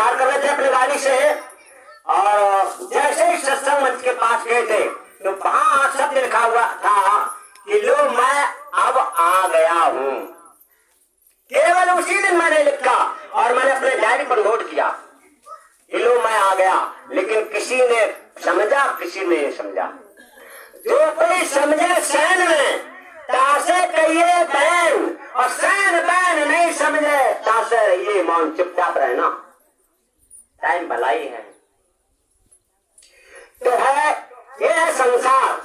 उतार कर रहे थे अपनी गाड़ी से, और जैसे ही सत्संग मंच के पास गए थे तो वहां शब्द लिखा हुआ था कि लो मैं अब आ गया हूं। केवल उसी दिन मैंने लिखा और मैंने अपने डायरी पर नोट किया कि लो मैं आ गया। लेकिन किसी ने समझा, किसी ने नहीं समझा। जो कोई समझे सैन में तासे कहिए बैन, और सैन बैन नहीं समझे तासे रहिए मौन, चुपचाप रहना, टाइम भलाई है। तो है ये संसार,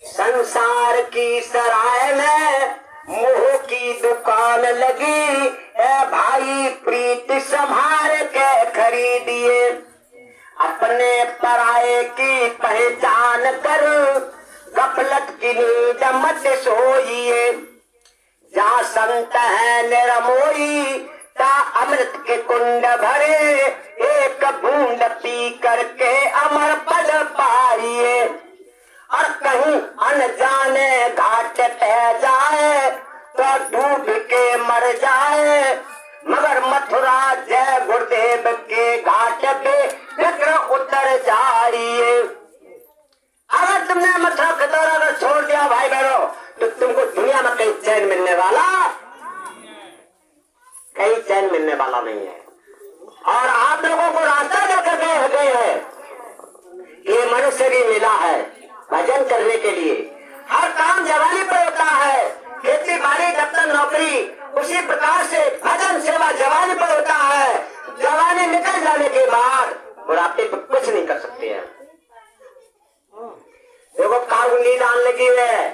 संसार की सराय में मोह की दुकान लगी, ए भाई प्रीति संभाल के खरीदिए, अपने पराये की पहचान कर गफलत की नींद मत सोइए। जहाँ संत है निरमोई ता अमृत के कुंड भरे, एक बूंद पी करके अमर पद पाइए। और कहीं अनजाने घाट पे जाए तो डूब के मर जाए, मगर मथुरा जय गुरुदेव के घाट पे फिक्र उतर जाइए। अगर तुमने मथुरा का दौरा अगर छोड़ दिया भाई बहनों तो तुमको दुनिया में कहीं चैन मिलने वाला, कहीं चैन मिलने वाला नहीं है। और आप लोगों को रास्ता देकर गए हैं, ये मनुष्य भी मिला है भजन करने के लिए। हर काम जवानी पर होता है, खेती बाड़ी दफ्तर नौकरी, उसी प्रकार से भजन सेवा जवानी पर होता है। जवानी निकल जाने के बाद बुढ़ापे पर कुछ नहीं कर सकते हैं। देखो कार नींद आने लगी है,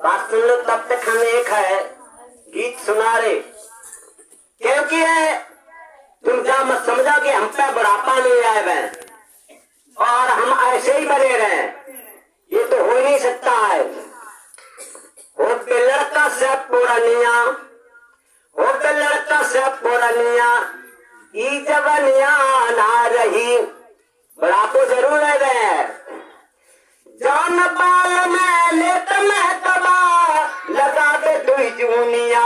बात सुन लो, तब तक हम एक है गीत सुना रहे, क्योंकि है तुम क्या मत समझा कि हम पे बुढ़ापा नहीं आए हैं और हम ऐसे ही बने रहे, ये तो हो ही नहीं सकता है। हो के लड़का से पुरानिया, हो के लड़का से पुरानिया, ई जवानिया ना रही, बुढ़ापो जरूर है गए। जान बाल में लेत में तबा लगा दे दुई जूनिया,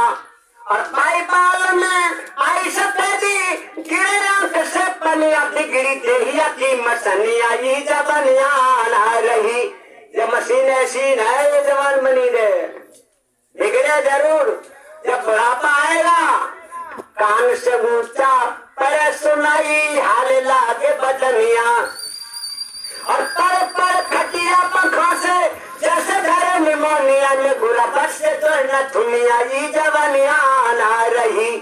और पाई बाल में आई सफेदी गिरे रंग से पनिया, बिगड़ी देहिया की मसनिया, ये जवानिया ना रही। ये मशीन ऐसी है, ये जवान बनी दे बिगड़े जरूर। जब बुढ़ापा आएगा कान से ऊंचा पर सुनाई हाल लागे बदनिया, और पर खटिया पंखों से जैसे घरे निमोनिया में गुलाब से तो न दुनिया, ये जवानिया ना रही।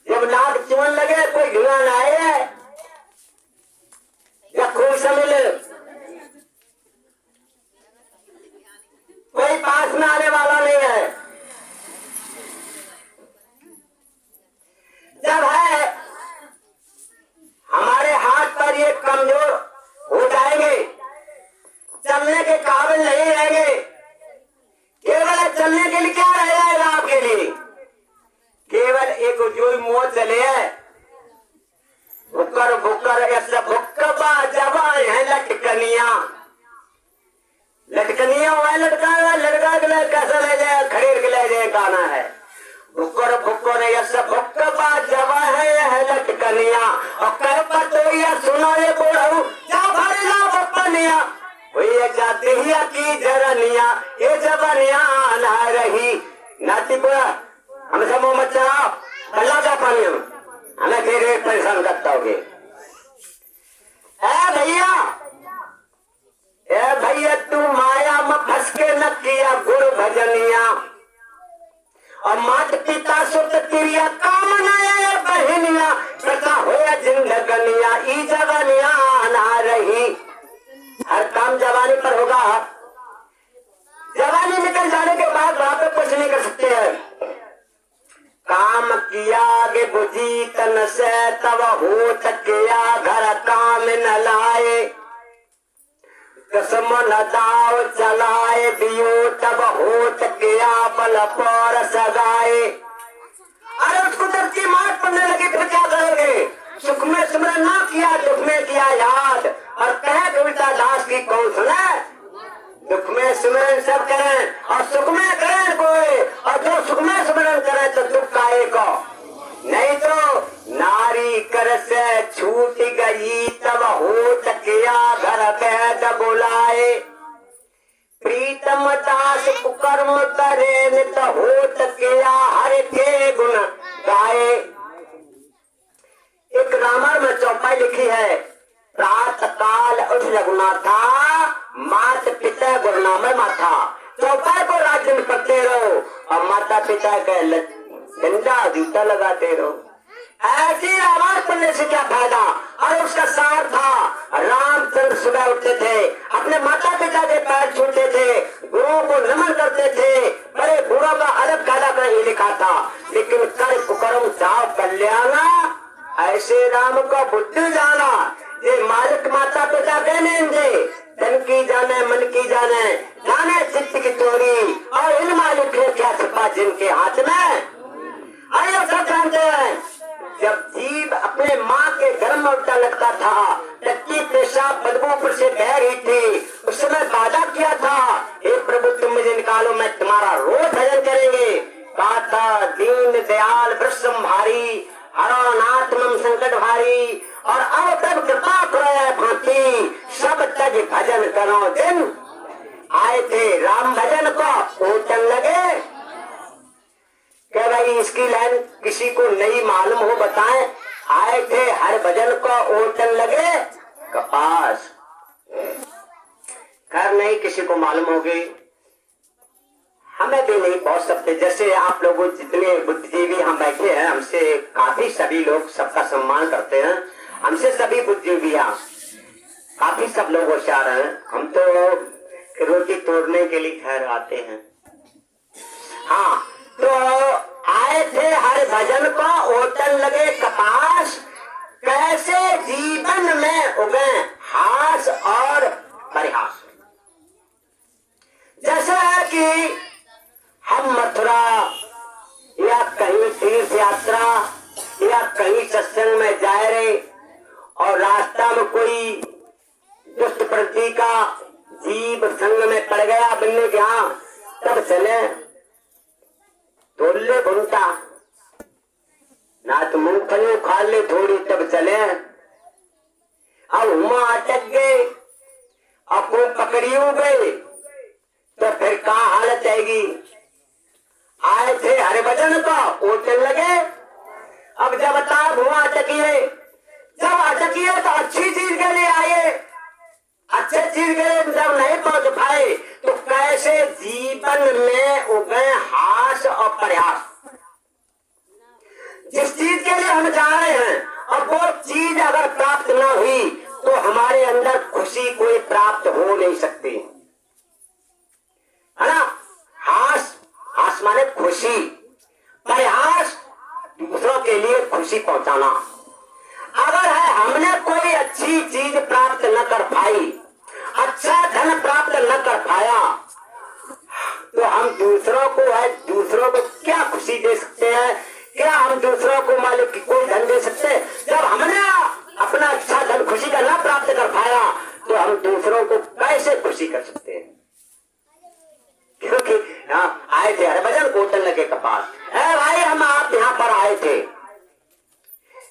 जब नाक चुन लगे कोई धुआं ना आए या खून से मिले, कोई पास में आने वाला नहीं है। जब है हमारे हाथ पर ये कमजोर हो जाएंगे, चलने के काबिल नहीं रहेंगे, केवल चलने के लिए क्या रह जाएगा आपके लिए? केवल एक जो मोह चले है, भुक्कर भुक्कर ऐसा भुक्कबा जवान है लटकनिया, लटकनिया हुआ लटका लड़का के लिए कैसा ले जाए, खरीद के ले जाए गाना है। भुक्कर भुक्कर ऐसा भुक्कबा जवान है लटकनिया, और कह पर तो यह सुना ये बोलू जा भरी ला बपनिया, वही जाते ही की जरनिया, ये जवानिया ना रही। नाती बोला हम सब मत चलाओ, अल्लाह का पानी हमें फिर परेशान करता होगे। भैया तू माया में फंस के न किया गुरु भजनिया, और माता पिता सुत तिरिया काम नया बहनिया, सका होया जिंदगनिया, ई जवानिया ना रही। हर काम जवानी पर होगा, जवानी निकल जाने के बाद वहां पे कुछ नहीं कर सकते हैं। काम किया गे बुझी तन से तब हो चकिया घर काम न लाए, कसम न दाव चलाए दियो तब हो चकिया बल पर सगाए। अरे उसको जब की मार पड़ने लगी फिर क्या करोगे? सुख में स्मरण ना किया, दुख में किया याद, और कहे कविता दास की कौन सुने? दुख में स्मरण सब करें और सुख में करें कोई, और जो सुख में स्मरण करे तो दुख का एक, नहीं तो नारी कर से भई तब होत किया घर बैठ बुलाए, प्रीतम दास कुकर्म करे नित होत किया हर के गुण गाए। एक रामायण में चौपाई लिखी है, प्रात काल उठ रघुनाथा मात पिता गुरुनाम माथा। चौपाई को राज्य में करते रहो और माता पिता का गंदा जूता लगाते रहो। ऐसी रामायण पढ़ने से क्या फायदा। और उसका सार था, रामचंद्र सुबह उठते थे, अपने माता पिता के पैर छूते थे, गुरुओं को नमन करते थे, बड़े गुरुओं का अलग काला कर ये लिखा था, लेकिन कर कुकर्म जाओ कल्याणा, ऐसे राम का बुद्धि जाना। ये मालिक माता पिता कहने दे, धन की जाने मन की जाने, जाने चित्त की चोरी, और इन मालिक ने क्या छिपा जिनके हाथ में। आइए सब जानते हैं, जब जीव अपने माँ के गर्भ में उल्टा लगता था, टट्टी पेशाब बदबू पर से बह रही थी, उस समय वादा किया था, हे प्रभु तुम मुझे निकालो, मैं तुम्हारा रोज भजन करेंगे। कहा था दीन दयाल वृषम भारी, हरो नाथ मम संकट भारी, और अब तब कृपा करो भांति, सब तज भजन करो दिन। आए थे राम भजन को ओटन लगे। क्या भाई इसकी लाइन किसी को नहीं मालूम हो बताएं। आए थे हर भजन को ओटन लगे कपास। खैर नहीं किसी को मालूम होगी, हमें भी नहीं बहुत सबसे। जैसे आप लोगों जितने बुद्धिजीवी हम बैठे हैं, हमसे काफी सभी लोग सबका सम्मान करते हैं, हमसे सभी बुद्धिजीवी काफी सब लोग होशियार हैं। हम तो रोटी तोड़ने के लिए ठहर आते हैं। हाँ, तो आए थे हर भजन को ओटन लगे कपास, कैसे जीवन में उगे हास और परिहास। जैसा है कि हम मथुरा या कहीं तीर्थ यात्रा या कहीं सत्संग में जा रहे और रास्ता में कोई दुष्ट प्रवृत्ति का जीव संग में पड़ गया बनने के, यहाँ तब चले तोड़ ले भूमता ना, तो मूंगफली खा ले थोड़ी तब चले। अब हुआ अटक गए, अब को पकड़ी गए तो फिर कहाँ हालत आएगी। आए थे हरे भजन को ओटन लगे। अब जब ताब हुआ अटकिए, जब अटकिए तो अच्छी चीज के लिए आए, अच्छे चीज के लिए जब नहीं पहुंच पाए तो कैसे जीवन में उगे हास और प्रयास। जिस चीज के लिए हम जा रहे हैं और वो चीज अगर प्राप्त न हुई तो हमारे अंदर खुशी कोई प्राप्त हो नहीं सकती, है ना। हास, हास माने खुशी, प्रयास दूसरों के लिए खुशी पहुंचाना। अगर है हमने कोई अच्छी चीज प्राप्त न कर पाई, अच्छा धन प्राप्त न कर पाया, तो हम दूसरों को क्या खुशी दे सकते हैं। क्या हम दूसरों को मालिक की कोई धन दे सकते हैं। जब हमने अपना अच्छा धन खुशी का न प्राप्त कर पाया तो हम दूसरों को कैसे खुशी कर सकते हैं। क्योंकि आए थे हर भजन कोटन लगे कपास। भाई हम आप यहाँ पर आए थे,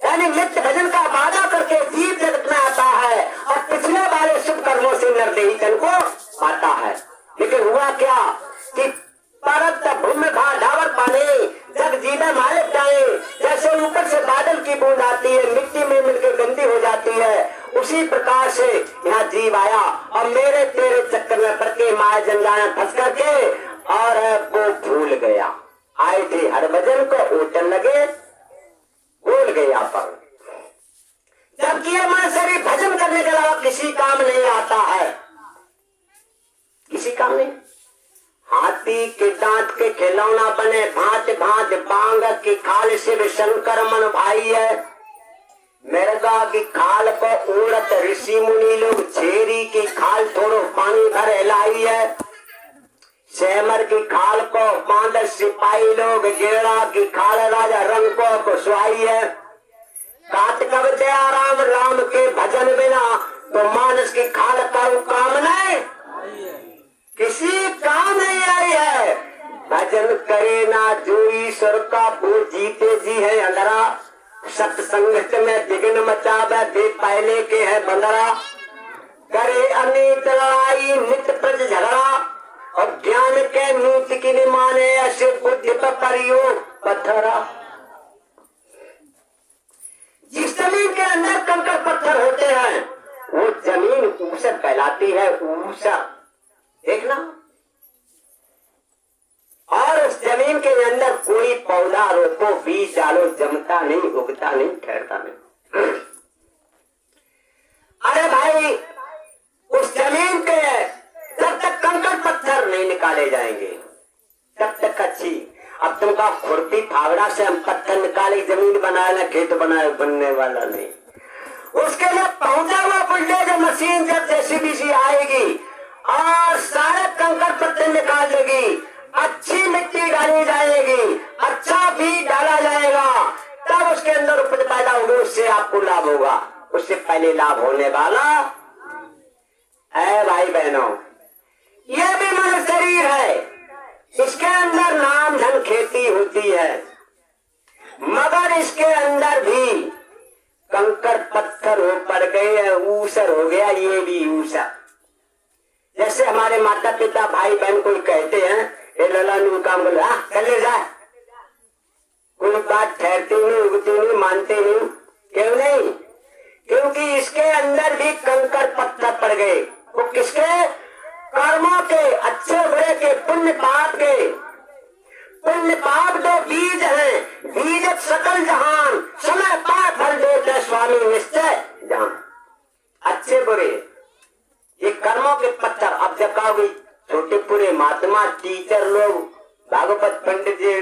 यानी नित्य भजन का वादा करके जीव जगत में आता है और पिछले वाले शुभ कर्मों से नरदेही तन को पाता है। लेकिन हुआ क्या कि परत भूमि भा डावर पाने जब जीवन मालिक जाए, जैसे ऊपर से बादल की बूंद आती है मिट्टी में मिलकर गंदी हो जाती है, उसी प्रकार से यहाँ जीव आया और मेरे तेरे चक्कर में पड़ के माया जंजाना फंस करके और वो भूल गया। आए थे हर भजन को ओटन लगे, भूल गया पर जबकि ये मन शरीर भजन करने के अलावा किसी काम नहीं आता है, किसी काम नहीं। हाथी के दांत के खिलौना बने भांत भांत बांग की खाल शिव शंकर मन भाई है। मिर्गा की खाल को उड़त ऋषि मुनि लोग, छेरी की खाल थोड़ो पानी भर लाई है। सेमर की खाल को बांदर सिपाही लोग, गेड़ा की खाल राजा रंग को सुहाई है। काट कब जया राम राम के भजन बिना तो मानस की खाल का काम नहीं, किसी काम नहीं आई है। भजन करे ना जो ईश्वर का वो जीते जी है अंधरा, सत्संगत में विघ्न मचावे दे पहले के है बंदरा, करे अनित लड़ाई नित प्रज झगड़ा, और ज्ञान के नीति की न माने ऐसे बुद्धि पर प्रयोग पत्थरा। जिस जमीन के अंदर कंकड़ पत्थर होते हैं वो जमीन ऊसर कहलाती है, ऊसर देखना। और उस जमीन के अंदर कोई पौधा रोपो, बीज डालो, जमता नहीं, उगता नहीं, ठहरता नहीं। अरे भाई, उस जमीन के जब तक कंकड़ पत्थर नहीं निकाले जाएंगे तब तक अच्छी। अब तुमका खुरपी फावड़ा से हम पत्थर निकाले जमीन बनाए ना खेत बनाए, बनने वाला नहीं। उसके लिए पहुंचा हुआ बुलडोजर मशीन जब जेसीबी आएगी और सारे कंकड़ पत्थर निकाल देगी, अच्छी मिट्टी डाली जाएगी, अच्छा बीज डाला जाएगा, तब उसके अंदर उपज पैदा होगी, उससे आपको लाभ होगा। उससे पहले लाभ होने वाला है भाई बहनों, ये भी मन शरीर है, इसके अंदर नाम धन खेती होती है, मगर इसके अंदर भी कंकड़ पत्थर हो पड़ गए, ऊसर हो गया, ये भी ऊसर। जैसे हमारे माता पिता भाई बहन कोई कहते हैं, ए लला नु काम कर चले जाए, कोई बात ठहरती नहीं, उगती नहीं, मानते नहीं। क्यों नहीं? क्योंकि इसके अंदर भी कंकड़ पत्थर पड़ गए। वो किसके? कर्मों के, अच्छे बुरे के, पुण्य पाप के। पुण्य पाप दो बीज हैं, बीज सकल जहान, समय पाप फल देते स्वामी निश्चय जहान। अच्छे बुरे ये कर्मों के पत्थर। अब जब कहोगे छोटे पूरे महात्मा टीचर लोग भागवत पंडित जी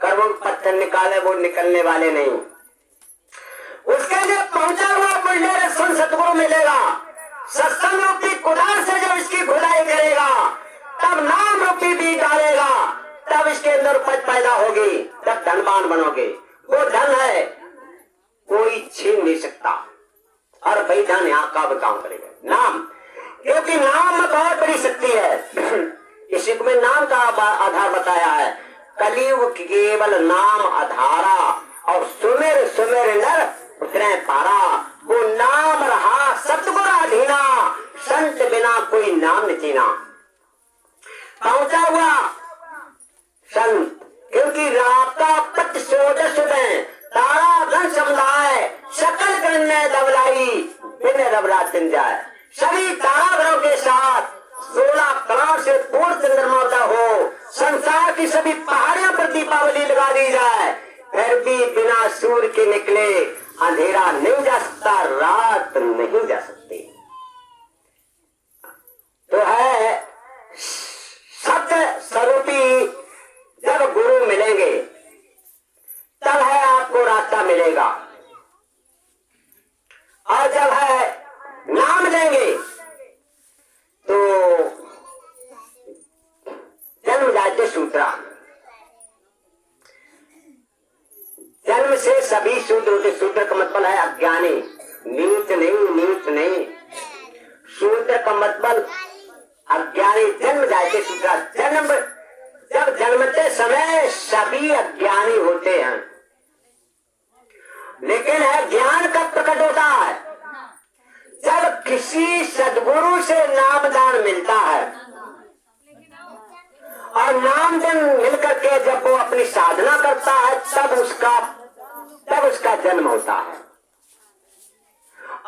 कर्मों के पत्थर निकाले, वो निकलने वाले नहीं। उसके लिए पहुंचा हुआ बुलडोजर सुन सतगुरु मिलेगा, सत्संग रूपी कुदार से जब इसकी खुदाई करेगा, तब नाम रूपी बीज डालेगा, तब इसके अंदर उपज पैदा होगी, तब धनवान बनोगे। वो धन है कोई छीन नहीं सकता, और भाई धन यहाँ का भी काम करेगा नाम, क्योंकि नाम में बहुत बड़ी शक्ति है। इस युग में नाम का आधार बताया है, कलियुग केवल नाम आधारा, और सुमेर सुमेर नर उतरे पारा। वो नाम रहा सतगुर अधीना, संत बिना कोई नाम न चीना। पहुंचा हुआ संत, क्योंकि राता पट सोदस में तारा धन समुदाय, सकल गण दबलाई बिन रबरातिन जाए। सभी तारागणों के साथ 16 कला से पूर्ण चंद्रमा हो, संसार की सभी पहाड़ियों पर दीपावली लगा दी जाए, फिर भी बिना सूर्य के निकले अंधेरा नहीं जा सकता, रात नहीं जा सकती। तो है सत्य स्वरूपी जब गुरु मिलेंगे तब है आपको रास्ता मिलेगा, और जब है नाम लेंगे तो जन्म जाते सूत्रा। जन्म से सभी शूद्र होते। शूद्र का मतलब है अज्ञानी, नीच नहीं, नीच नहीं। शूद्र का मतलब अज्ञानी, जन्म जाते सूत्रा। जन्म जब जन्मते समय सभी अज्ञानी होते हैं, लेकिन है ज्ञान कब प्रकट होता है? जब किसी सद्गुरु से नामदान मिलता है, और नामदान मिलकर के जब वो अपनी साधना करता है, तब उसका जन्म होता है।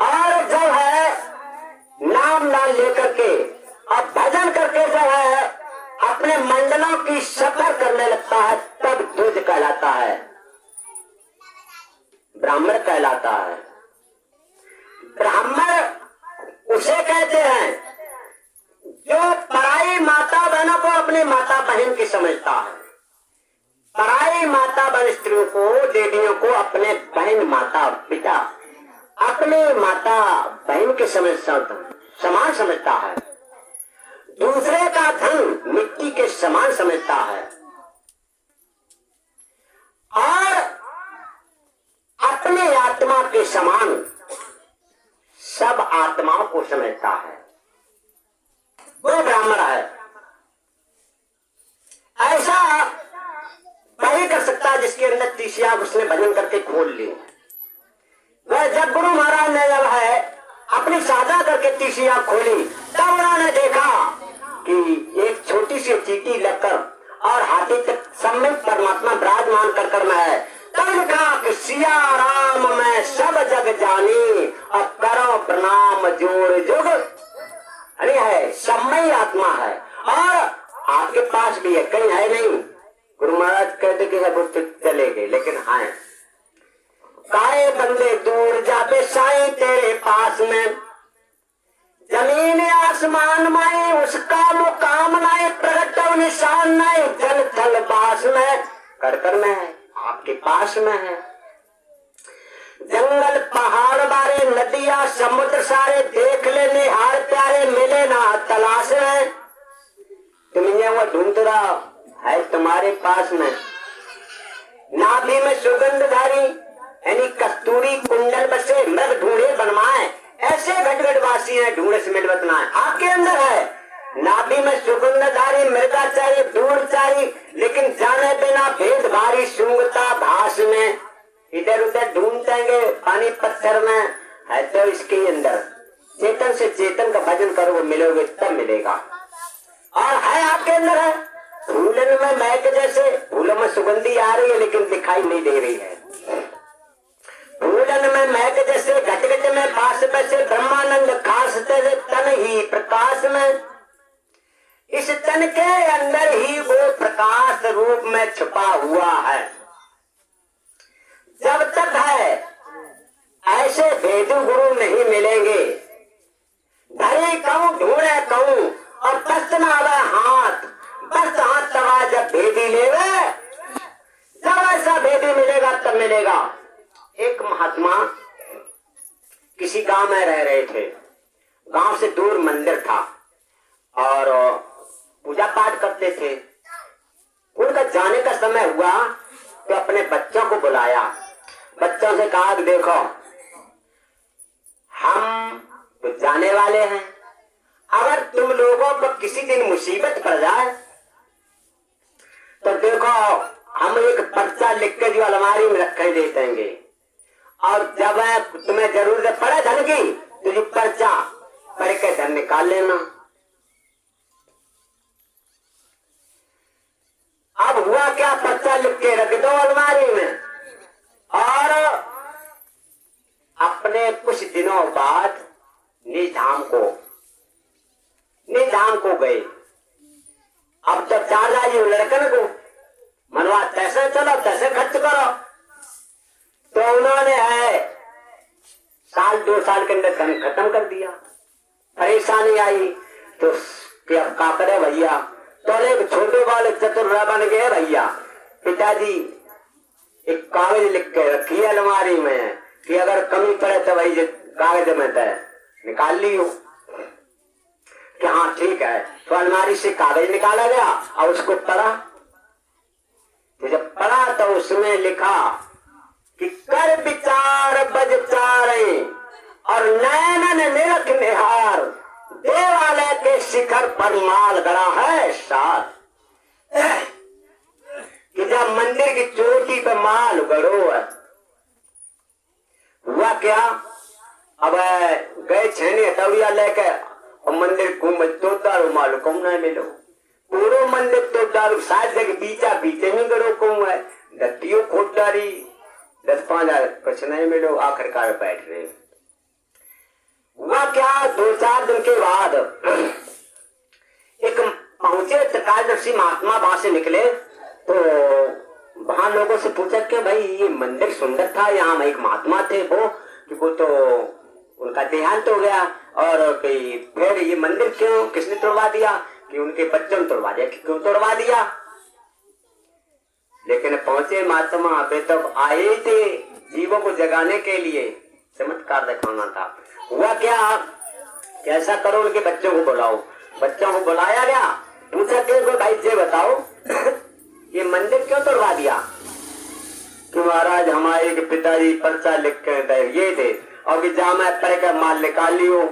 और जब है नामदान लेकर के और भजन करके जब है अपने मंडलों की सफर करने लगता है, तब द्विज कहलाता है, ब्राह्मण कहलाता है। ब्राह्मण उसे कहते हैं जो पराई माता बहनों को अपनी माता बहन की समझता है, पराई माता बहन स्त्रियों को, देवियों को अपने बहन माता पिता, अपने माता बहन के समान समझता है। दूसरे का धन मिट्टी के समान समझता है, और अपने आत्मा के समान सब आत्माओं को समझता है, वो ब्राह्मण है। ऐसा वही कर सकता है जिसके अंदर 30 आग उसने भजन करके खोल ली। अपनी साझा करके तीसरी आंख खोली, तब उन्होंने देखा कि एक छोटी सी चीटी लगकर और हाथी तक सब में परमात्मा विराजमान कर में है। तब कहा कि सिया राम मैं सब जग जानी, अब करो प्रणाम जोड़ जुग। अरे है सब में ही आत्मा है और आपके पास भी है, कहीं है नहीं। गुरु महाराज कहते कि सब चले गए, लेकिन हाँ काहे बंदे दूर जाते साईं तेरे पास में, जमीन आसमान में उसका मुकाम नहीं, प्रगट निशान नहीं, जल थल बास में कर में है, आपके पास में है। जंगल पहाड़ बारे नदियां समुद्र सारे देख ले निहार प्यारे, मिले ना तलाश में, तुम ये वो ढूंढ रहा है तुम्हारे पास में। नाभि में सुगंधधारी यानी कस्तूरी कुंडल बसे, मृग ढूंढे बनवाए, ऐसे घटघटवासी हैं ढूंढे से मिलवत ना है, आपके अंदर है। नाभि में सुगंधधारी मृगाचारी दूरचारी, लेकिन जाने बिना भेद भारी सूंघता भास में, इधर उधर ढूंढेंगे पानी पत्थर में है तो इसके अंदर चेतन से चेतन का भजन करो, मिलोगे तब मिलेगा। और है आपके अंदर है, फूलन में महक जैसे, फूलों में सुगंधी आ रही है लेकिन दिखाई नहीं दे रही है। फूलन में महक जैसे, घट घट में पास बसे, ब्रह्मानंद खास तेरे तन ही प्रकाश में, इस तन के अंदर ही वो प्रकाश रूप में छुपा हुआ है। जब तक है ऐसे भेदु गुरु नहीं मिलेंगे, धरे कहूं ढूंढे कहूं और बस ना आवे हाथ, बस हाथ तवा जब भेदी लेवे, जब ऐसा भेदी मिलेगा तब मिलेगा। एक महात्मा किसी गांव में रह रहे थे, गांव से दूर मंदिर था और पूजा पाठ करते थे। उनका जाने का समय हुआ तो अपने बच्चों को बुलाया, बच्चों से कहा कि देखो हम तो जाने वाले हैं, अगर तुम लोगों को किसी दिन मुसीबत पड़ जाए तो देखो हम एक पर्चा लिख के जो अलमारी में रखे दे देंगे, और जब तुम्हें जरूरत पड़े धन की तो जो पर्चा पढ़ के धन निकाल लेना। अब हुआ क्या, पर्चा लिख के रख दो अलमारी में, और अपने कुछ दिनों बाद निधाम को गए। अब जब चार जी लड़कन को मनवा तैसे चलो तैसे खर्च करो, तो उन्होंने है साल 2 साल के अंदर धन खत्म कर दिया। परेशानी आई तो क्या करे भैया, तो एक छोटे वाले चतुर बन गए भैया, पिताजी एक कागज लिख के रखी है अलमारी में कि अगर कमी पड़े तो वही कागज में तय निकाल लियो। कि हाँ ठीक है, तो अलमारी से कागज निकाला गया और उसको पढ़ा, तो जब पढ़ा तो उसमें लिखा कि कर विचार बजचारे और नैनन निरख निहार, देवालय के शिखर पर माल गड़ा है साथ। कि जब मंदिर की चोटी पे माल गड़ो है, हुआ क्या, अब गए छेनी हथौड़िया लेके और मंदिर घूम तो दारू मालू कम नहीं मिलो, पूरा मंदिर तो दारू साथ जगह पीछे नहीं गड़ो कम है, दत्तियों खोट डारी 10-5 कुछ नहीं मिलो, आखिरकार बैठ रहे। हुआ क्या, 2-4 दिन के बाद एक पहुंचे त्रिकालदर्शी महात्मा वहां से निकले, तो वहां लोगों से पूछा कि भाई ये मंदिर सुंदर था, यहाँ एक महात्मा थे वो तो उनका देहांत हो गया, और फिर ये मंदिर क्यों किसने तोड़वा दिया, कि उनके बच्चों ने तोड़वा दिया, क्यों तोड़वा दिया। लेकिन पहुंचे महात्मा अभी तक आए थे जीवों को जगाने के लिए, चमत्कार दिखाना था। हुआ क्या, कैसा करो, उनके बच्चों को बुलाओ, बच्चों को बुलाया गया, पूछा कि भाई ये बताओ ये मंदिर क्यों तोड़वा दिया। कि महाराज हमारे पिताजी पर्चा लिख के ये थे और कि जहां मैं पढ़ कर माल निकाल लियो,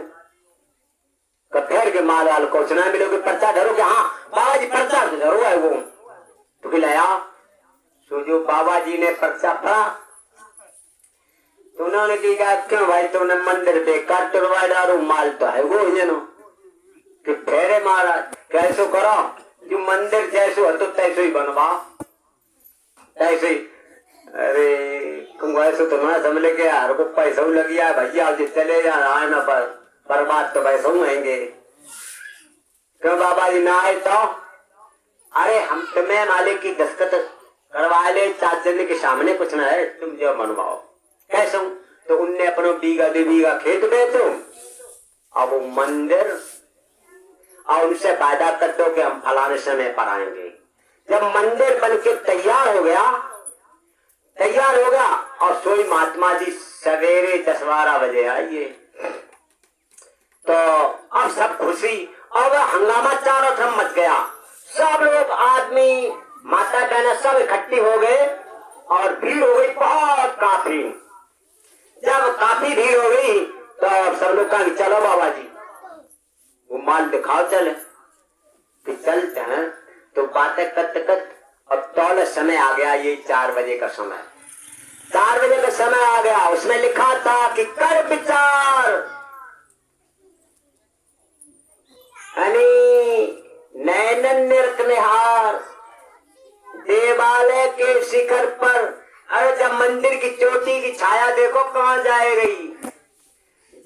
फिर के माल वाल को सुना मिलोगे, पर्चा धरो कि हाँ बाबा जी पर्चा धरो है वो, तो खिलाया। सो जो बाबा जी ने पर्चा पढ़ा तो उन्होंने कहा क्यों भाई तुमने मंदिर बेकार तुड़वा डालो, माल तो है वो जनो कि फेरे महाराज कैसो करो जो मंदिर जैसो है तो तैसो ही बनवा, तैसे ही। अरे तुम वैसे तो ना समझ के यार को पैसा लग गया भैया चले जा आए ना पर बर्बाद तो पैसा होंगे। क्यों बाबा जी ना आए तो अरे हम तुम्हें मालिक की दस्तखत करवा ले, चाचने के सामने कुछ ना है, तुम जो बनवाओ। कैसे? तो उनने अपना बीघा 2 बीघा खेत बेचो, अब वो मंदिर और उनसे वादा कर दो कि हम फलाने समय पर आएंगे। जब मंदिर बनके तैयार हो गया और सोई महात्मा जी सवेरे 10-12 बजे आइए, तो अब सब खुशी और हंगामा चारों तरफ मच गया। सब लोग आदमी माता बहना सब इकट्ठी हो गए और भीड़ हो गई बहुत काफी। जब काफी भीड़ हो गई तो सब लोग कहा चलो बाबा जी वो माल दिखाओ, चले कि चलते हैं। तो बातें कत और तौल समय आ गया, ये 4 बजे का समय, 4 बजे का समय आ गया। उसमें लिखा था कि कर विचार नैनन नृत निहार देवालय के शिखर पर। अरे जब मंदिर की चोटी की छाया देखो कहाँ जाए गई,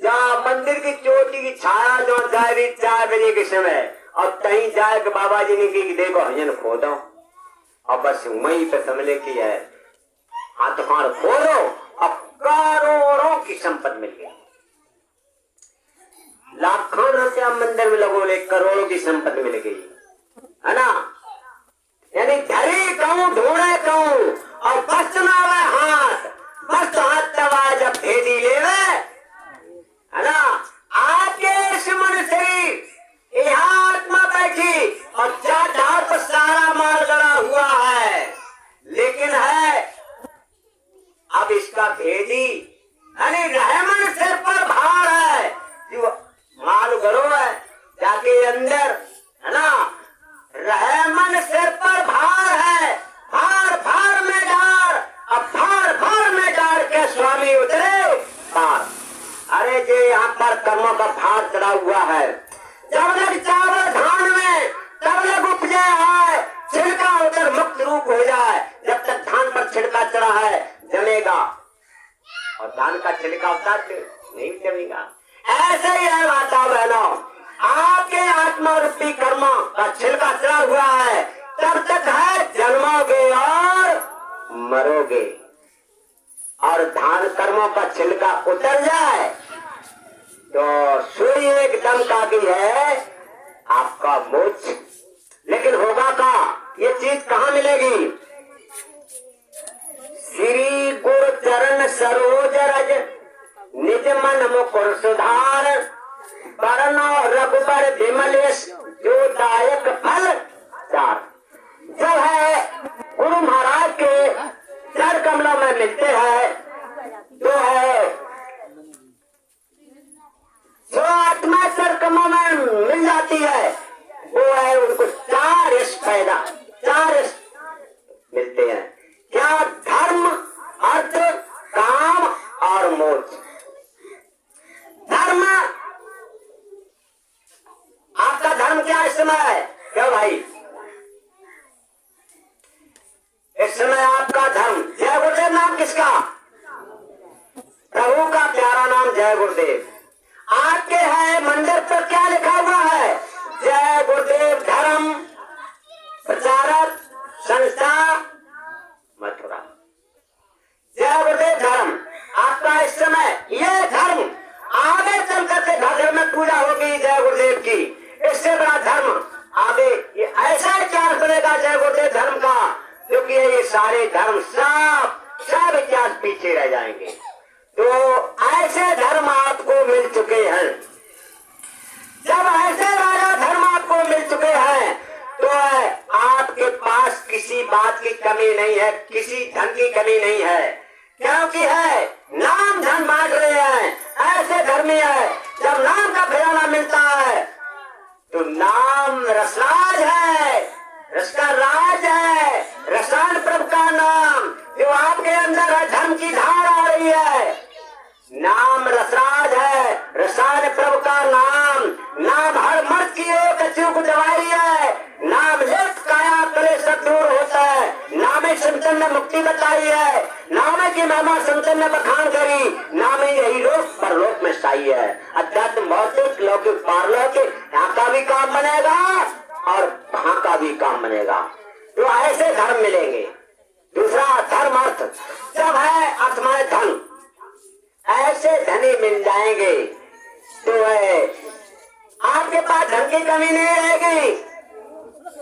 जहाँ मंदिर की चोटी की छाया जो जाए रही 4 बजे के समय, और कहीं जाए कि बाबा जी ने की देखो हजन खो दो, और बस वहीं पे समझ की है हाथ हाथ खोलो, अब करोड़ों की संपत्ति मिल गई। लाखों रुपया मंदिर में लगो ले, करोड़ों की संपत्ति मिल गई, है ना। यानी धरे कहूं ढूंढे कहूं और बस ना हाथ, बस हाथ दबा जब भेदी ले, है ना। आपके इस मन शरीर यहाँ आत्मा बैठी और चार पर सारा माल गड़ा हुआ है, लेकिन है अब इसका भेदी यानी रहमन सिर पर भार है, जो माल गड़ो है जाके अंदर, है ना। रहमन सिर पर भार है, भार भार में डार, अब भार भार में डार के स्वामी उतरे पार। अरे जे यहाँ पर कर्मों का भार चढ़ा हुआ है, जब तक चावल धान में तब तक उपजे है, छिड़का होकर मुक्त रूप हो जाए। जब तक धान पर छिड़का चढ़ा है जमेगा, और धान का छिड़का उतार नहीं जमेगा। ऐसे ही है माता बहनों, आपके आत्मा रूपी कर्मों का छिड़का चढ़ा हुआ है, तब तक है जन्मोगे और मरोगे, और धान कर्मों का छिलका उतर जाए तो सूर्य एकदम का भी है आपका मोक्ष। लेकिन होगा का, ये चीज कहाँ मिलेगी? श्री गुरु चरण सरोज रज निज मन मुकुर सुधार, बरनो रघुबर विमलेश जो दायक फल चार। जो है गुरु महाराज के चरण कमलों में मिलते हैं, जो है जो आत्मा चरण कमलों में मिल जाती है, वो है उनको 4 यश पैदा, 4 यश मिलते हैं। क्या? धर्म, अर्थ, काम और मोक्ष। धर्म, आपका धर्म क्या इस समय है? क्यों भाई इस समय आपका धर्म? जय गुरुदेव नाम किसका? प्रभु का प्यारा नाम जय गुरुदेव। आपके है मंदिर पर क्या लिखा हुआ है? जय गुरुदेव धर्म प्रचारक संस्था मथुरा। जय गुरुदेव धर्म आपका इस समय, ये धर्म आगे चल करके घर में पूजा होगी जय गुरुदेव की, इससे बड़ा धर्म आगे ये ऐसा इतिहास बनेगा जय गुरुदेव धर्म का, क्योंकि ये सारे धर्म सब इतिहास पीछे रह जाएंगे। तो ऐसे धर्म आपको मिल चुके हैं। जब ऐसे राजा धर्म आपको मिल चुके हैं तो आपके पास किसी बात की कमी नहीं है, किसी धन की कमी नहीं है, क्योंकि है नाम धन बांट रहे हैं। ऐसे धर्मी है, जब नाम का खजाना मिलता है तो नाम रसराज है, रस का राज है, रसायन प्रभु का नाम जो आपके अंदर है, धर्म की धार आ रही है। सान प्रभु का नाम, नाम हर मर्द की एक अचूक दवाई है। नाम लेत काया कले सब दूर होता है। नामे संतन ने मुक्ति बताई है, नामे की महिमा संतन ने बखान करी। नामे यही लोक परलोक में साई है। अध्यात्म भौतिक लौकिक पारलौकिक, यहाँ का भी काम बनेगा और वहाँ का भी काम बनेगा। तो ऐसे धर्म मिलेंगे। दूसरा धर्म अर्थ, जब है अर्थ माने धन, ऐसे धनी मिल जाएंगे तो है आपके पास धन की कमी नहीं रहेगी,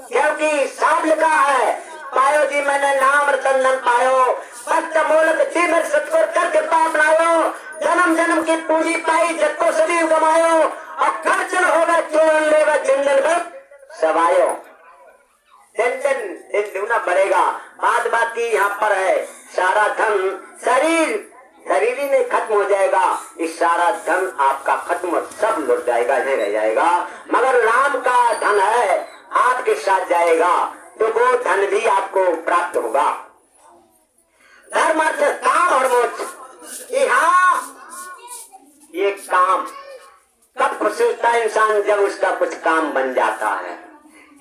क्योंकि साफ लिखा है, पायो जी मैंने नाम रतन धन पायो, सत्य मूलक जी में सतगुर कर कृपा अपनायो, जन्म जन्म की पूंजी पाई जग को सभी कमायो, और खर्चन होगा चोर लेगा चिंतन पर सवायो। दिन दुगना बढ़ेगा। बात की यहाँ पर है, सारा धन शरीर ही नहीं खत्म हो जाएगा, इस सारा धन आपका खत्म सब लुट जाएगा, नहीं रह जाएगा। मगर राम का धन है आपके साथ जाएगा, तो वो धन भी आपको प्राप्त होगा। धर्म अर्थ काम और मोक्ष। यहाँ ये काम कब खुश होता है इंसान, जब उसका कुछ काम बन जाता है,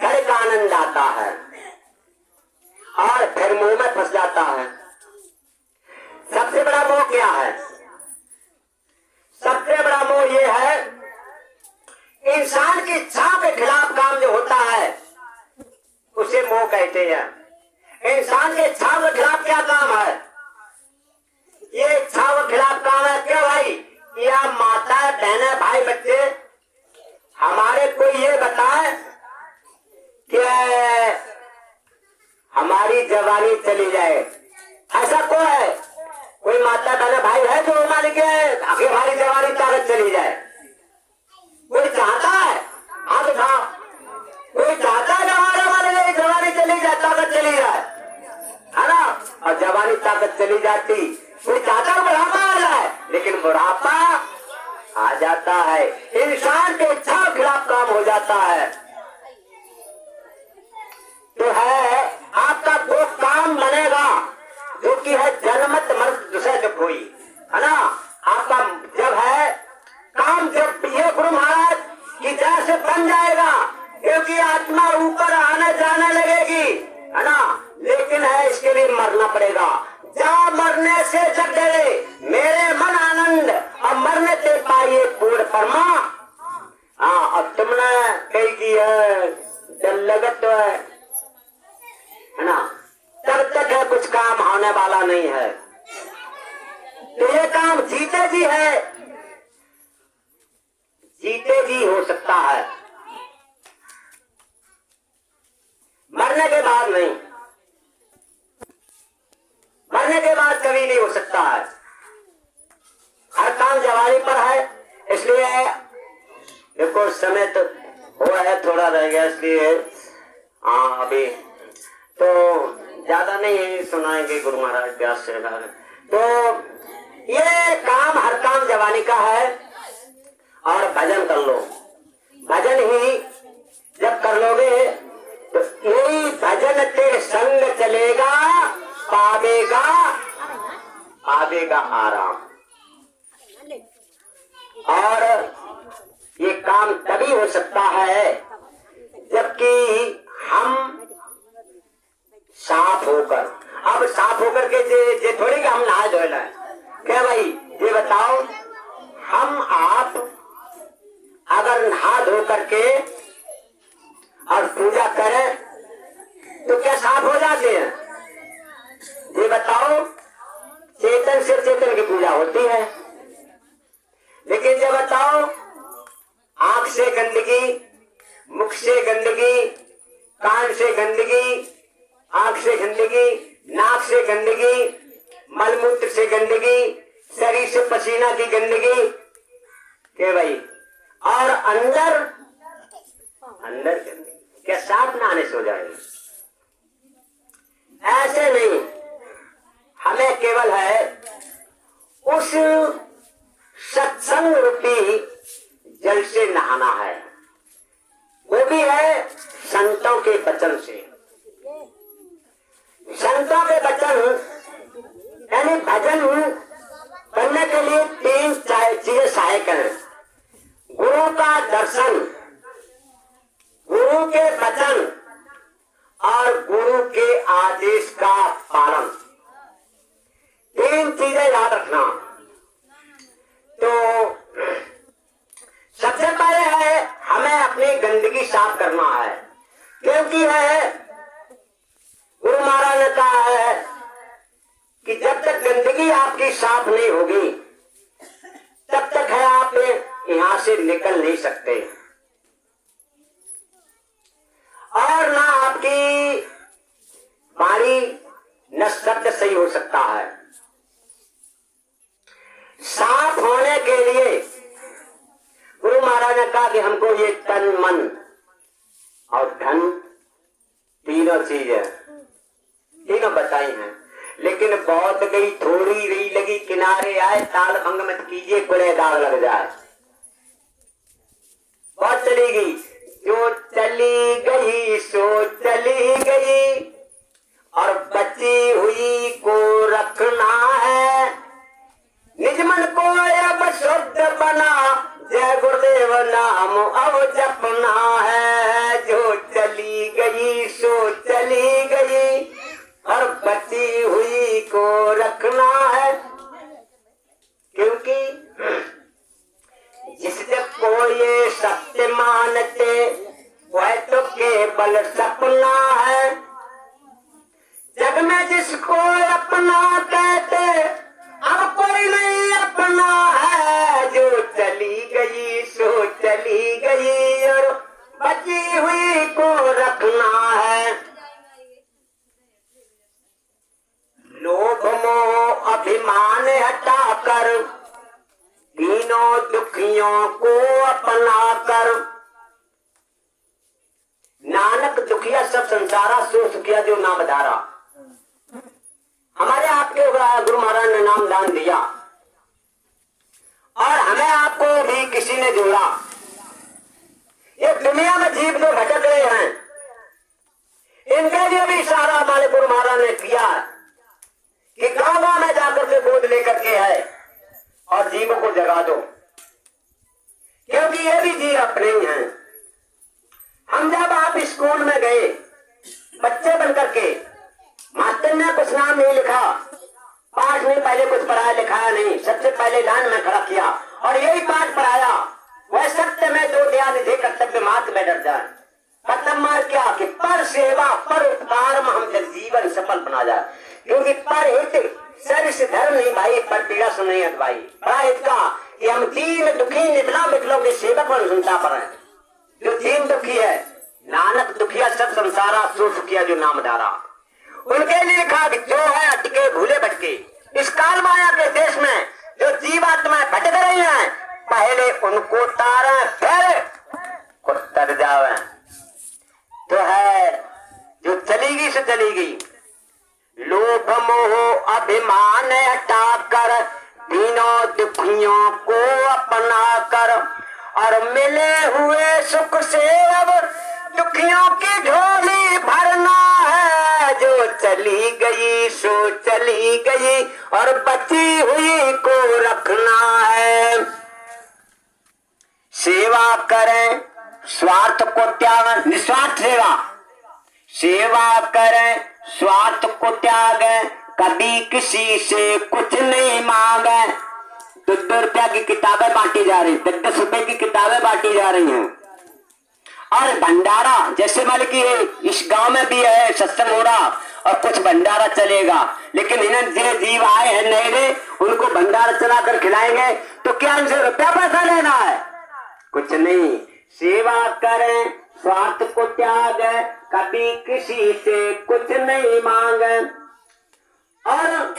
घर का आनंद आता है, और फिर मुंह में फंस जाता है। सबसे बड़ा मोह क्या है? सबसे बड़ा मोह ये है, इंसान की इच्छा के खिलाफ काम जो होता है उसे मोह कहते हैं। इंसान के इच्छा के खिलाफ क्या काम है? ये इच्छा के खिलाफ काम है। क्या भाई, या माता बहने भाई बच्चे हमारे कोई ये बताए कि हमारी जवानी चली जाए, ऐसा कोई है? कोई माता बहना भाई है जो मालिक है आखिर हमारी जवानी ताकत चली जाए? कोई चाहता है? हाथ उठाओ। कोई चाहता है हमारा मालिक जवानी चली जाए, ताकत चली जाए, है ना? और जवानी ताकत चली जाती, कोई चाहता है बुढ़ापा आ जाए, लेकिन बुढ़ापा आ जाता है। इंसान के इच्छा के खिलाफ काम हो जाता है। तो है आपका वो काम बनेगा जो कि है जन्मत मर्द दूसरे जो कोई, है ना? आपका जब है काम, जब ये गुरु महाराज की जैसे बन जाएगा, क्योंकि आत्मा ऊपर आने जाने लगेगी, है ना? लेकिन है इसके लिए मरना पड़ेगा। जा मरने से जग गए मेरे मन आनंद, और मरने से पाइए पूर्ण परमा। हाँ, अब तुमने कही की है जल लगत तो है ना, तब तक है कुछ काम होने वाला नहीं है। तो ये काम जीते जी है, जीते जी हो सकता है, मरने के बाद नहीं। मरने के बाद कभी नहीं हो सकता है। हर काम जवानी पर है, इसलिए देखो समय तो हुआ है, थोड़ा रह गया, इसलिए हाँ अभी तो ज्यादा नहीं सुनाएंगे गुरु महाराज व्यास से। तो ये काम हर काम जवानी का है, और भजन कर लो। भजन ही जब कर लोगे तो यही भजन तेरे संग चलेगा, पावेगा आराम। और ये काम तभी हो सकता है जबकि हम साफ होकर, अब साफ होकर के जे थोड़ी कि हम नहा धोए लाए। क्या भाई ये बताओ, हम आप अगर नहा धो करके और पूजा करें तो क्या साफ हो जाते हैं? ये बताओ, चेतन से चेतन की पूजा होती है, लेकिन ये बताओ आंख से गंदगी, मुख से गंदगी, कान से गंदगी, आंख से गंदगी, नाक से गंदगी, मलमूत्र से गंदगी, शरीर से पसीना की गंदगी के भाई, और अंदर गंदगी, क्या साफ नहाने से हो जाएगी? ऐसे नहीं, हमें केवल है उस सत्संग रूपी जल से नहाना है, वो भी है संतों के वचन से। संतों के वचन यानी भजन करने के लिए तीन चीजें सहायक हैं। दर्शन, गुरु के वचन और गुरु के आदेश का पालन, तीन चीजें याद रखना। तो सबसे पहले है हमें अपनी गंदगी साफ करना है, क्योंकि है गुरु महाराज ने कहा है कि जब तक गंदगी आपकी साफ नहीं होगी तब तक है आप यहां से निकल नहीं सकते, और ना आपकी वाणी न शब्द सही हो सकता है। साफ होने के लिए गुरु महाराज ने कहा कि हमको ये तन मन और धन तीनों चीजें तीनों बताई हैं, लेकिन बहुत गई थोड़ी रही लगी किनारे आए, ताल भंग मत कीजिए बड़े दाग लग जाए। बहुत चली गई, जो चली गई सो चली गई, और बची हुई को रखना है, निज मन को अब शुद्ध बना, जय गुरुदेव नाम अब जपना है। जो चली गई सो चली गई, और बची हुई को रखना है, क्योंकि जिससे को ये सत्य मानते वह तो केवल सपना है, जग में जिसको अपना कहते अब कोई नहीं अपना है। जो चली गई सो चली गई, और बची हुई को रखना है। लोभ मोह अभिमान हटाकर, तीनों दुखियों को अपना कर, नानक दुखिया सब संसारा, सो सुखिया जो नाम धारा। हमारे आपके गुरु महाराज ने नाम दान दिया, और हमें आपको भी किसी ने जोड़ा। ये दुनिया में जीव जो भटक रहे हैं, इनके लिए भी इशारा हमारे गुरु महाराज ने किया कि गांव गांव में जाकर के गोद लेकर के है और जीवों को जगा दो, क्योंकि ये भी जीव अपने ही हैं। हम जब आप स्कूल में गए बच्चे बनकर के, मास्टर ने कुछ नाम नहीं लिखा, पाठ नहीं पहले कुछ पढ़ाया लिखाया नहीं, सबसे पहले लाइन में खड़ा किया और यही पाठ पढ़ाया, वह सत्य में दो ध्यान थे कर्तव्य मार्ग में डर जाए। खत्म मार्ग क्या कि पर सेवा पर उपकार में हम जब जीवन सफल बना जाए, क्योंकि पर हित सर से धर्म नहीं भाई, पर पीड़ा सुन नहीं है भाई। बड़ा हित का कि हम दीन दुखी निकला बिकलों के सेवक और संता पर है। जो दीन दुखी है, नानक दुखिया सब संसारा, सो सुखिया जो नाम धारा। उनके लिए कहा कि जो है अटके भूले भटके, इस काल माया के देश में जो जीवात्माएं भटक रही हैं, पहले उनको तारें फिर उतर जावे। तो है जो चली गई से चली गई, लोभ मोह अभिमान हटाकर, तीनों दुखियों को अपना कर, और मिले हुए सुख से अब दुखियों की झोली भरना है। जो चली गई सो चली गई, और बची हुई को रखना है। सेवा करें स्वार्थ को त्याग, निस्वार्थ सेवा, सेवा करें स्वार्थ को त्यागें, कभी किसी से कुछ नहीं मांगे। 2 रुपया की किताबें बांटी जा रही, 10 रुपए की किताबें बांटी जा रही हैं। और भंडारा जैसे मान कि इस गांव में भी है, सत्संग हो रहा और कुछ भंडारा चलेगा, लेकिन इन्हें जो जीव आए हैं नए, उनको भंडारा चलाकर खिलाएंगे तो क्या इनसे रुपया पैसा लेना है? कुछ नहीं। सेवा करें स्वार्थ को त्याग, कभी किसी से कुछ नहीं मांगे। और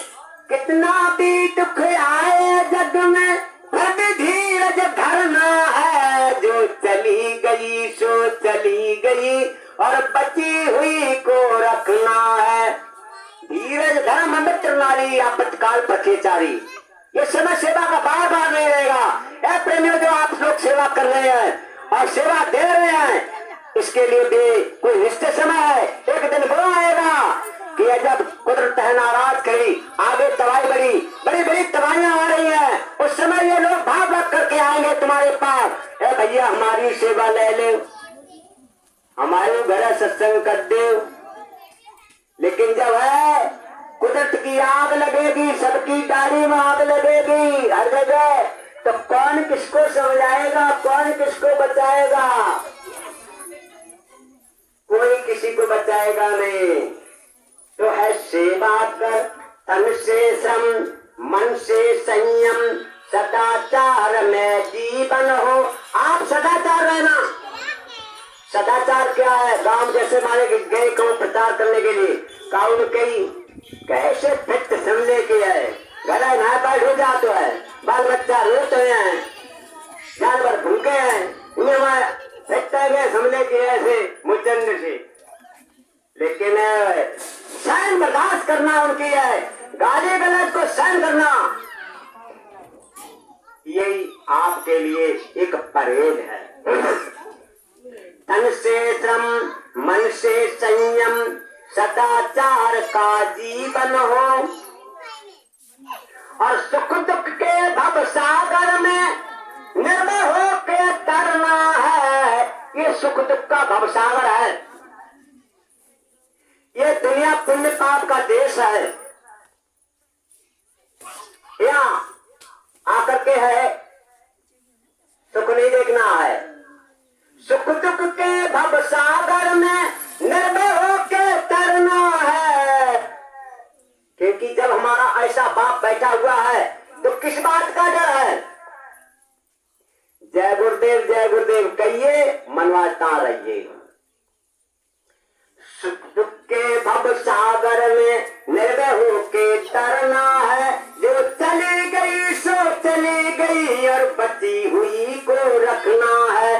कितना भी दुख आए जग में, फिर धीरज धरना है। जो चली गई सो चली गई, और बची हुई को रखना है। धीरज धर्म मित्र नारी, आपत्काल पथेचारी। ये समय सेवा का बार बार नहीं रहेगा। ऐ प्रेमियों, जो आप लोग सेवा कर रहे हैं और सेवा दे रहे हैं, इसके लिए भी कोई निश्चित समय है। एक दिन वो आएगा कि जब कुदरत है नाराज करी, आगे तबाही बड़ी बड़ी तबाहियां आ रही हैं, उस समय ये लोग भाग भाग करके आएंगे तुम्हारे पास। ए भैया भैया हमारी सेवा ले ले, हमारे घर सत्संग कर दे। लेकिन जब है कुदरत की आग लगेगी, सबकी डाली में आग लगेगी हर जगह, तो कौन किसको समझाएगा, कौन किसको बचाएगा? कोई किसी को बचाएगा नहीं। तो है सेवा कर, तन से श्रम, मन से संयम, सदाचार में जीवन हो। आप सदाचार रहना। सदाचार क्या है? गांव जैसे माने कि गए कौन प्रचार करने के लिए, काउन कई कैसे फिट समझे के है, घर नहा बैठ हो जाते है, बाल बच्चा रोते हैं, जानवर भूखे हैं, उन्हें फिट गए समझे के ऐसे मुचंद से। लेकिन सहन बर्दाश्त करना उनकी है, गाली गलत को सहन करना, यही आपके लिए एक परहेज है। तन से श्रम, मन से संयम, सदाचार का जीवन हो। और सुख दुख के भव सागर में निर्भय हो के तरना है। ये सुख दुख का भव सागर है। ये दुनिया पुण्य पाप का देश है। यहाँ आकर के है सुख नहीं देखना है। सुख दुख के भव सागर में निर्भय होके तरना है। क्योंकि जब हमारा ऐसा बाप बैठा हुआ है तो किस बात का डर है? जय गुरुदेव कहिए, मनवाता रहिए। सुख दुख के भव सागर में निर्भय होके तरना है। जो चली गई सो चली गई, और बची हुई को रखना है।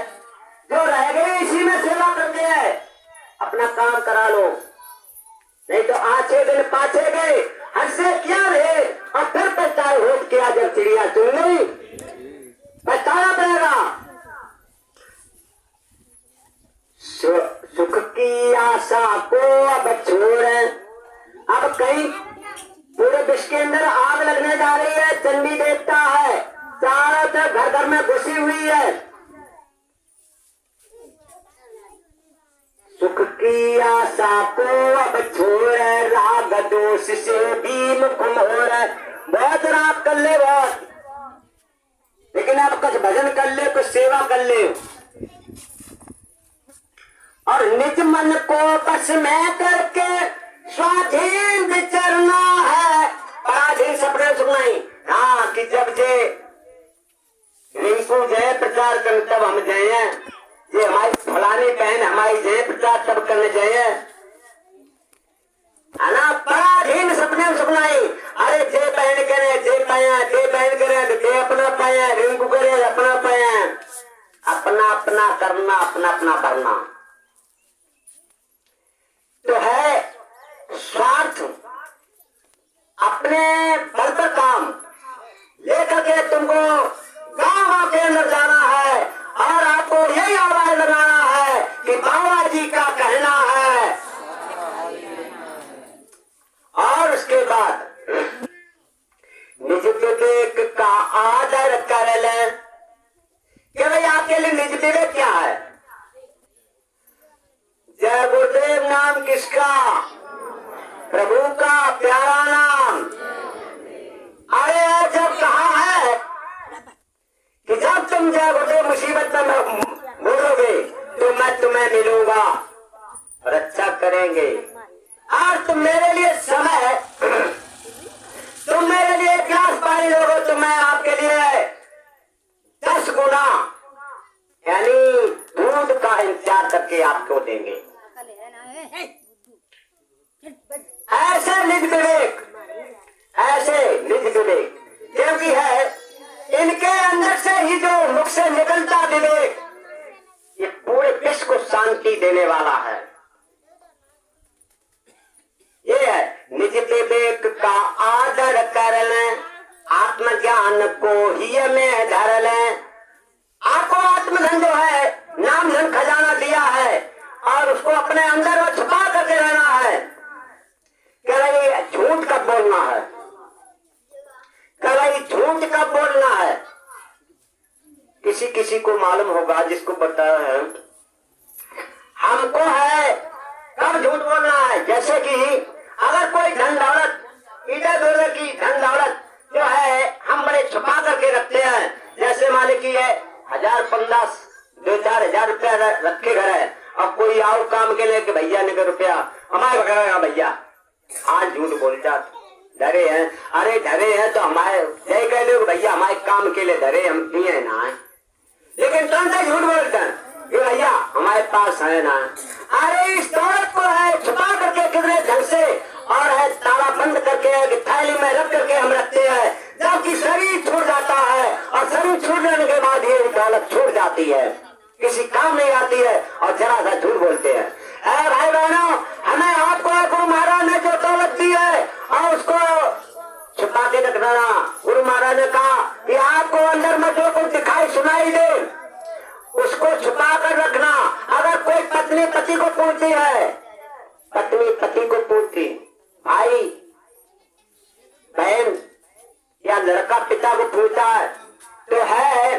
जो रह गए इसी में सेवा करते हैं, अपना काम करा लो, नहीं तो आछे दिन पाछे गए, हंसे क्या रहे, और फिर पछताए होट किया जब चिड़िया चुन गई, पछताना पड़ेगा। सुख की आशा को अब छोड़, अब कहीं पूरे विश्व के अंदर आग लगने जा रही है। चंडी देवता है, चारों तरफ घर घर में घुसी हुई है। सुख की आशा को अब छोड़, राग दोष से भी मुख मोड़। बहुत राग कर ले बहुत, लेकिन अब कुछ भजन कर ले, कुछ सेवा कर ले, और निज मन को बस में करके स्वाधीन विचरना है। पराधीन सपने सुनाई। हाँ कि जब जे रिंकू जय प्रचार कर तब हम जाए, ये हमारी फलानी बहन हमारी जय प्रचार तब करने जाए, है ना? पराधीन सपने सुनाई। अरे जे बहन करे जे पाया, जे बहन करे तो जे अपना पाया, रिंकू करे अपना पाया। अपना अपना करना, अपना अपना करना तो है स्वार्थ। अपने बल पर काम लेकर के तुमको गांव के अंदर जाना है, और आपको यही आवाज लगाना है कि बाबा जी का कहना है। और उसके बाद निज विवेक का आदर कर ले। कि भाई आपके लिए निज विवेक क्या है? जय गुरुदेव नाम किसका? प्रभु का प्यारा नाम। अरे जब कहा है कि जब तुम जय गुरुदेव मुसीबत में बोलोगे तो मैं तुम्हें मिलूंगा, रक्षा करेंगे। आज तुम मेरे लिए समय, तुम मेरे लिए एक गिलास पानी लोगे तो मैं आपके लिए 10 गुना यानी दूध का इंतजार करके आपको देंगे। ऐसे निज विवेक, ऐसे निज विवेक, क्योंकि है इनके अंदर से ही जो मुख से निकलता विवेक, ये पूरे विश्व को शांति देने वाला है। ये है निज विवेक का आदर कर लें, आत्मज्ञान को ही में धर लें। आपको आत्मधन जो है, नाम धन खजाना दिया है, और उसको अपने अंदर में छुपा करके रहना है। कभी झूठ कब बोलना है, कभी झूठ कब बोलना है, किसी किसी को मालूम होगा जिसको पता है। हमको है कब झूठ बोलना है। जैसे कि अगर कोई धन दौलत, इधर उधर की धन दौलत जो है हम बड़े छुपा करके रखते हैं। जैसे मालिक की है 1000-15 2-4 रुपया रखे घर है, अब कोई आओ काम के लिए कि भैया निकल रुपया हमारे बगैर भैया, आज झूठ बोल जाते डरे हैं। अरे डरे हैं तो हमारे यही कह दो भैया हमारे काम के लिए डरे, हम पिए ना है, लेकिन तुम से झूठ बोलते हैं कि भैया हमारे पास है ना। अरे इस दौलत को है छुपा करके कितने ढंग से और है ताला बंद करके थैली में रख करके हम रखते हैं, जबकि शरीर छूट जाता है और शरीर छूट जाने के बाद ये दौलत छूट जाती है, किसी काम नहीं आती है और जरा सा झूठ बोलते हैं। अरे भाई बहनों, हमें आपको गुरु महाराज ने जो दौलत दी है और उसको छुपा के रखना। गुरु महाराज ने कहा कि आपको अंदर में जो कुछ दिखाई सुनाई दे उसको छुपा कर रखना। अगर कोई पत्नी पति को पूछती है, पत्नी पति को पूछती, भाई बहन या लड़का पिता को पूछता है तो है